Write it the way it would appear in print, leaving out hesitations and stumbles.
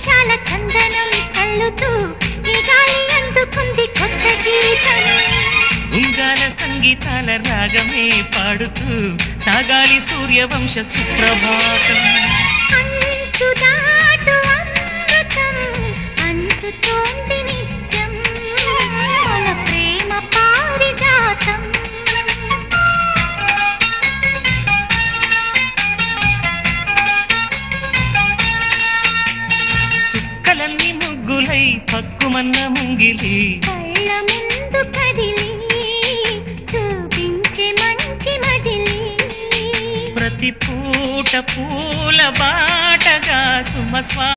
సంతోషాల చందనం చల్లుతూ ఈ గాలి అందుకుంది కొత్త గీతం. ఉంగాల సంగీతాల రాగమే పాడుతూ సాగాలి సూర్యవంశ సుప్రభాతం. అంచు దాటు అమృతం అంచుతోంది నిత్యం మన ప్రేమ పారిజాతం. చుక్కలన్నీ ముగ్గులై పక్కుమన్న ముంగిలి కళ్ళ ముందు కదిలి చూపించే మంచి మజిలి. ప్రతి పూట పూల బాటగా సుమస్వా